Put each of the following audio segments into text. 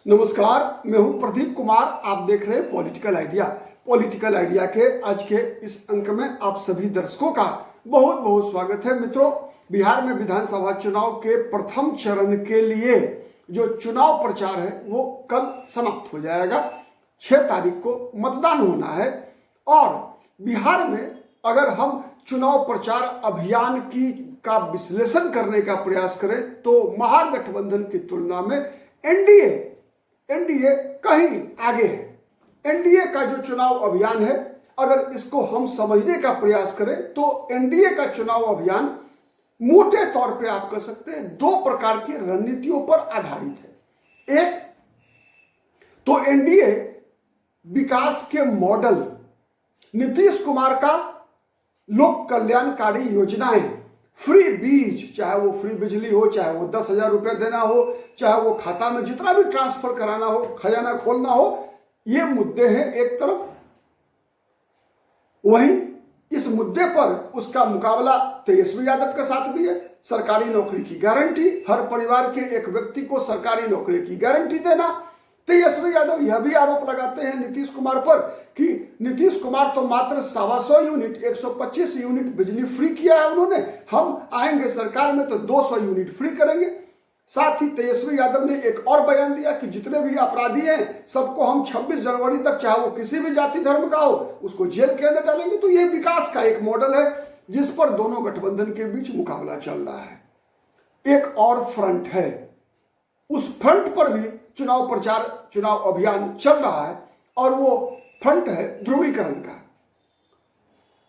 नमस्कार, मैं हूं प्रदीप कुमार। आप देख रहे हैं पॉलिटिकल आइडिया। पॉलिटिकल आइडिया के आज के इस अंक में आप सभी दर्शकों का बहुत बहुत स्वागत है। मित्रों, बिहार में विधानसभा चुनाव के प्रथम चरण के लिए जो चुनाव प्रचार है वो कल समाप्त हो जाएगा। 6 तारीख को मतदान होना है और बिहार में अगर हम चुनाव प्रचार अभियान का विश्लेषण करने का प्रयास करें तो महागठबंधन की तुलना में एनडीए कहीं आगे है। एनडीए का जो चुनाव अभियान है, अगर इसको हम समझने का प्रयास करें तो एनडीए का चुनाव अभियान मोटे तौर पे आप कह सकते हैं 2 प्रकार की रणनीतियों पर आधारित है। एक तो एनडीए विकास के मॉडल, नीतीश कुमार का लोक कल्याणकारी योजनाएं, फ्री बीज, चाहे वो फ्री बिजली हो, चाहे वो 10,000 रुपये देना हो, चाहे वो खाता में जितना भी ट्रांसफर कराना हो, खजाना खोलना हो, ये मुद्दे हैं एक तरफ। वहीं इस मुद्दे पर उसका मुकाबला तेजस्वी यादव के साथ भी है। सरकारी नौकरी की गारंटी, हर परिवार के एक व्यक्ति को सरकारी नौकरी की गारंटी देना। तेजस्वी यादव यह भी आरोप लगाते हैं नीतीश कुमार पर कि नीतीश कुमार तो मात्र 125 यूनिट 125 यूनिट बिजली फ्री किया है उन्होंने, हम आएंगे सरकार में तो 200 यूनिट फ्री करेंगे। साथ ही तेजस्वी यादव ने एक और बयान दिया कि जितने भी अपराधी हैं सबको हम 26 जनवरी तक, चाहे वो किसी भी जाति धर्म का हो, उसको जेल के अंदर डालेंगे। तो यह विकास का एक मॉडल है जिस पर दोनों गठबंधन के बीच मुकाबला चल रहा है। एक और फ्रंट है, उस फ्रंट पर भी चुनाव प्रचार, चुनाव अभियान चल रहा है और वो फ्रंट है ध्रुवीकरण का।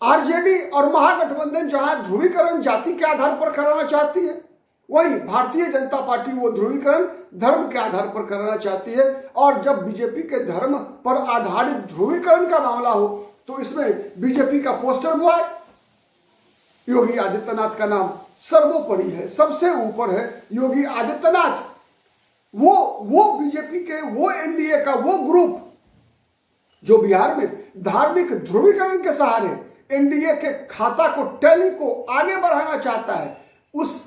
आरजेडी और महागठबंधन जहां ध्रुवीकरण जाति के आधार पर कराना चाहती है, वहीं भारतीय जनता पार्टी वो ध्रुवीकरण धर्म के आधार पर कराना चाहती है। और जब बीजेपी के धर्म पर आधारित ध्रुवीकरण का मामला हो तो इसमें बीजेपी का पोस्टर हुआ है, योगी आदित्यनाथ का नाम सर्वोपरि है, सबसे ऊपर है योगी आदित्यनाथ। वो बीजेपी के, वो एनडीए का वो ग्रुप जो बिहार में धार्मिक ध्रुवीकरण के सहारे एनडीए के खाता को, टैली को आगे बढ़ाना चाहता है, उस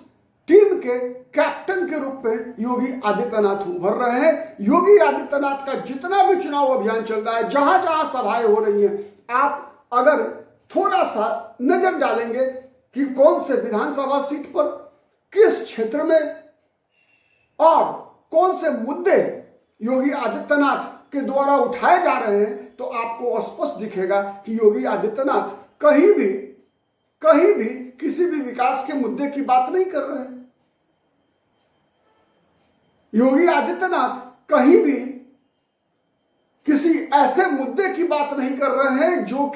टीम के कैप्टन के रूप में योगी आदित्यनाथ उभर रहे हैं। योगी आदित्यनाथ का जितना भी चुनाव अभियान चल रहा है, जहां जहां सभाएं हो रही हैं, आप अगर थोड़ा सा नजर डालेंगे कि कौन से विधानसभा सीट पर, किस क्षेत्र में और कौन से मुद्दे योगी आदित्यनाथ के द्वारा उठाए जा रहे हैं, तो आपको स्पष्ट दिखेगा कि योगी आदित्यनाथ कहीं भी किसी भी विकास के मुद्दे की बात नहीं कर रहे हैं। योगी आदित्यनाथ कहीं भी किसी ऐसे मुद्दे की बात नहीं कर रहे हैं जो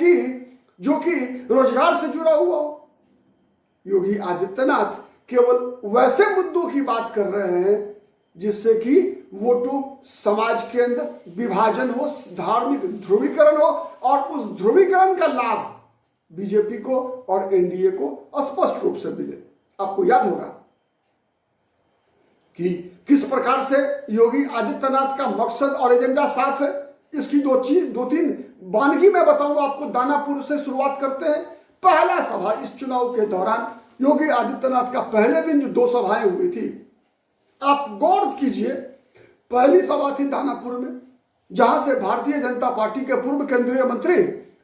कि रोजगार से जुड़ा हुआ हो। योगी आदित्यनाथ केवल वैसे मुद्दों की बात कर रहे हैं जिससे कि वोटों, समाज के अंदर विभाजन हो, धार्मिक ध्रुवीकरण हो और उस ध्रुवीकरण का लाभ बीजेपी को और एनडीए को स्पष्ट रूप से मिले। आपको याद होगा कि किस प्रकार से योगी आदित्यनाथ का मकसद और एजेंडा साफ है। इसकी 2-3 वानगी मैं बताऊंगा आपको। दानापुर से शुरुआत करते हैं। पहला सभा इस चुनाव के दौरान योगी आदित्यनाथ का पहले दिन जो 2 सभाएं हुई थी, आप गौर कीजिए। पहली सभा थी दानापुर में, जहां से भारतीय जनता पार्टी के पूर्व केंद्रीय मंत्री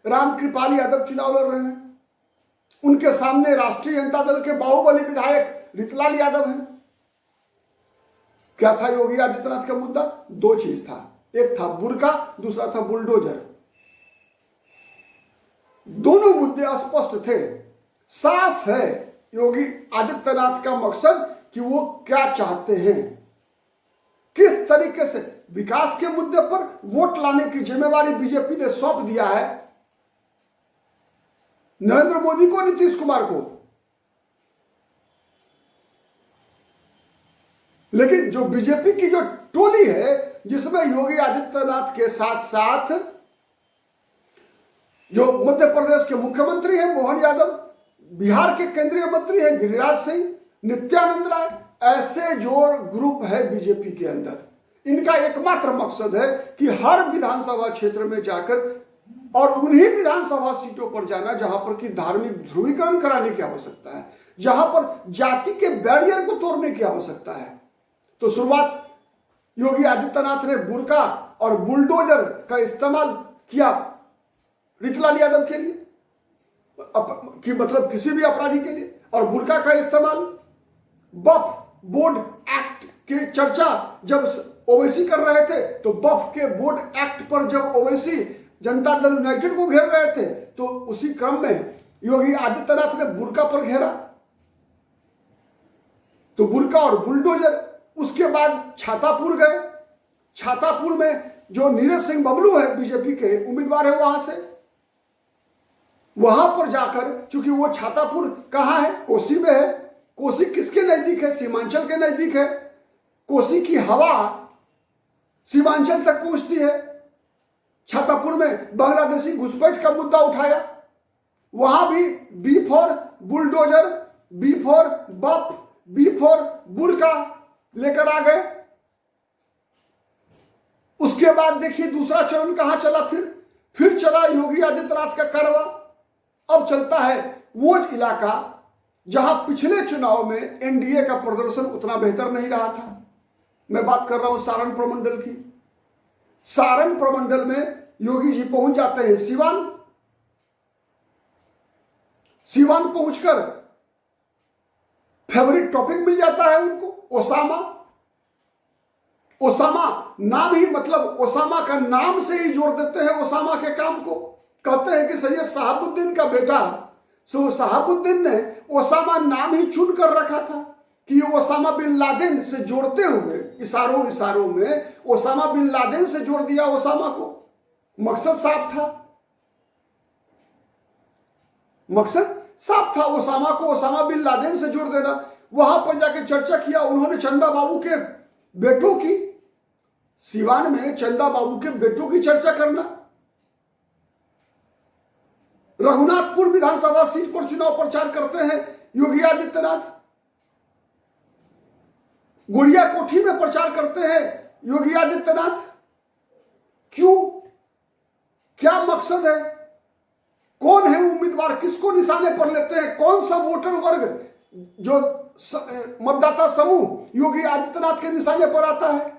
रामकृपाल यादव चुनाव लड़ रहे हैं। उनके सामने राष्ट्रीय जनता दल के बाहुबली विधायक रितलाल यादव हैं। क्या था योगी आदित्यनाथ का मुद्दा? 2 चीज था, एक था बुर्का, दूसरा था बुलडोजर। दोनों मुद्दे स्पष्ट थे। साफ है योगी आदित्यनाथ का मकसद कि वो क्या चाहते हैं, किस तरीके से विकास के मुद्दे पर वोट लाने की जिम्मेवारी बीजेपी ने सौंप दिया है नरेंद्र मोदी को, नीतीश कुमार को। लेकिन जो बीजेपी की जो टोली है, जिसमें योगी आदित्यनाथ के साथ साथ जो मध्य प्रदेश के मुख्यमंत्री हैं मोहन यादव, बिहार के केंद्रीय मंत्री हैं गिरिराज सिंह, नित्यानंद राय, ऐसे जो ग्रुप है बीजेपी के अंदर, इनका एकमात्र मकसद है कि हर विधानसभा क्षेत्र में जाकर और उन्हीं विधानसभा सीटों पर जाना जहां पर कि धार्मिक ध्रुवीकरण कराने की आवश्यकता है, जहां पर जाति के बैरियर को तोड़ने की आवश्यकता है। तो शुरुआत योगी आदित्यनाथ ने बुर्का और बुलडोजर का इस्तेमाल किया रितलाल यादव के लिए कि मतलब किसी भी अपराधी के लिए, और बुर्का का इस्तेमाल वक्फ बोर्ड एक्ट की चर्चा जब ओवैसी कर रहे थे तो वक्फ के बोर्ड एक्ट पर जब ओवैसी जनता दल यूनाइटेड को घेर रहे थे तो उसी क्रम में योगी आदित्यनाथ ने बुर्का पर घेरा, तो बुर्का और बुलडोजर। उसके बाद छातापुर गए, छातापुर में जो नीरज सिंह बबलू है बीजेपी के उम्मीदवार है वहां से, वहां पर जाकर, चूंकि वो छातापुर कहां है, कोसी में है, कोसी किसके नजदीक है, सीमांचल के नजदीक है, कोसी की हवा सीमांचल तक पहुंचती है। छातापुर में बांग्लादेशी घुसपैठ का मुद्दा उठाया, वहां भी B for bulldozer, B for buff, B for बुर्का लेकर आ गए। उसके बाद देखिए दूसरा चरण कहां चला, फिर चला योगी आदित्यनाथ का कारवा। अब चलता है वो इलाका जहां पिछले चुनाव में एनडीए का प्रदर्शन उतना बेहतर नहीं रहा था। मैं बात कर रहा हूं सारण प्रमंडल की। सारण प्रमंडल में योगी जी पहुंच जाते हैं सिवान। सिवान पहुंचकर फेवरेट टॉपिक मिल जाता है उनको, ओसामा। ओसामा नाम ही, मतलब ओसामा का नाम से ही जोड़ देते हैं ओसामा के काम को। कहते हैं कि सैयद शहाबुद्दीन का बेटा शहाबुद्दीन ने ओसामा नाम ही चुन कर रखा था कि ओसामा बिन लादेन से जोड़ते हुए इशारों में ओसामा बिन लादेन से जोड़ दिया ओसामा को। मकसद साफ था, मकसद साफ था, ओसामा को ओसामा बिन लादेन से जोड़ देना। वहां पर जाके चर्चा किया उन्होंने चंदा बाबू के बेटों की, सिवान में चंदा बाबू के बेटों की चर्चा करना। रघुनाथपुर विधानसभा सीट पर चुनाव प्रचार करते हैं योगी आदित्यनाथ। गुड़िया कोठी में प्रचार करते हैं योगी आदित्यनाथ। क्यों, क्या मकसद है, कौन है उम्मीदवार, किसको निशाने पर लेते हैं, कौन सा वोटर वर्ग जो मतदाता समूह योगी आदित्यनाथ के निशाने पर आता है।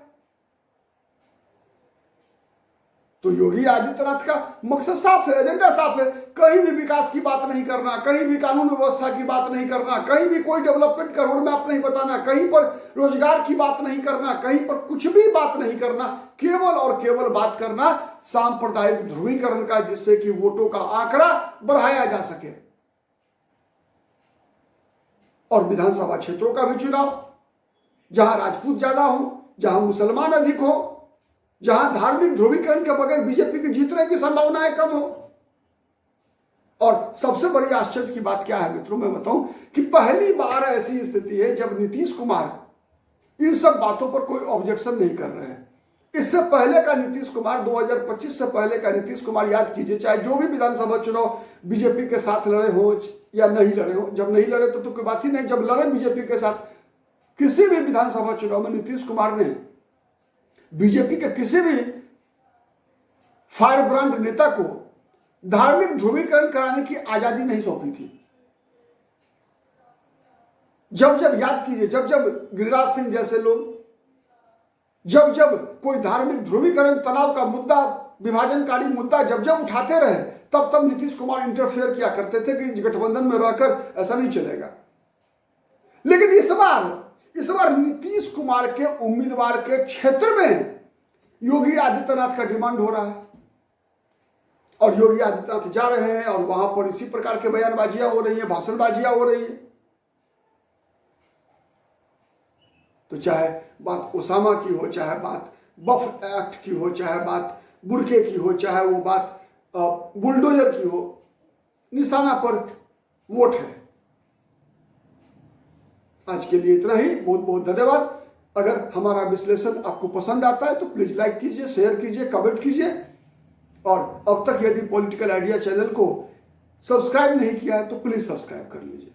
तो योगी आदित्यनाथ का मकसद साफ है, एजेंडा साफ है। कहीं भी विकास की बात नहीं करना, कहीं भी कानून व्यवस्था की बात नहीं करना, कहीं भी कोई डेवलपमेंट का रोड मैप नहीं बताना, कहीं पर रोजगार की बात नहीं करना, कहीं पर कुछ भी बात नहीं करना, केवल और केवल बात करना सांप्रदायिक ध्रुवीकरण का, जिससे कि वोटों का आंकड़ा बढ़ाया जा सके। और विधानसभा क्षेत्रों का भी चुनाव, जहां राजपूत ज्यादा हो, जहां मुसलमान अधिक हो, जहां धार्मिक ध्रुवीकरण के बगैर बीजेपी के जीतने की संभावनाएं कम हो। और सबसे बड़ी आश्चर्य की बात क्या है मित्रों, मैं बताऊं कि पहली बार ऐसी स्थिति है जब नीतीश कुमार इन सब बातों पर कोई ऑब्जेक्शन नहीं कर रहे हैं। इससे पहले का नीतीश कुमार, 2025 से पहले का नीतीश कुमार याद कीजिए, चाहे जो भी विधानसभा चुनाव बीजेपी के साथ लड़े हो या नहीं लड़े हो, जब नहीं लड़े तो कोई बात ही नहीं, जब लड़े बीजेपी के साथ किसी भी विधानसभा चुनाव में नीतीश कुमार ने बीजेपी के किसी भी फायर ब्रांड नेता को धार्मिक ध्रुवीकरण कराने की आजादी नहीं सौंपी थी। जब याद कीजिए, जब गिरिराज सिंह जैसे लोग जब कोई धार्मिक ध्रुवीकरण, तनाव का मुद्दा, विभाजनकारी मुद्दा जब उठाते रहे, तब नीतीश कुमार इंटरफेयर किया करते थे कि गठबंधन में रहकर ऐसा नहीं चलेगा। लेकिन इस बार नीतीश कुमार के उम्मीदवार के क्षेत्र में योगी आदित्यनाथ का डिमांड हो रहा है और योगी आदित्यनाथ जा रहे हैं और वहां पर इसी प्रकार के बयानबाजियां हो रही है, भाषणबाजियां हो रही है। तो चाहे बात ओसामा की हो, चाहे बात बफ एक्ट की हो, चाहे बात बुर्के की हो, चाहे वो बात बुलडोजर की हो, निशाना पर वोट है। आज के लिए इतना ही, बहुत बहुत धन्यवाद। अगर हमारा विश्लेषण आपको पसंद आता है तो प्लीज लाइक कीजिए, शेयर कीजिए, कमेंट कीजिए। और अब तक यदि पॉलिटिकल आइडिया चैनल को सब्सक्राइब नहीं किया है तो प्लीज सब्सक्राइब कर लीजिए।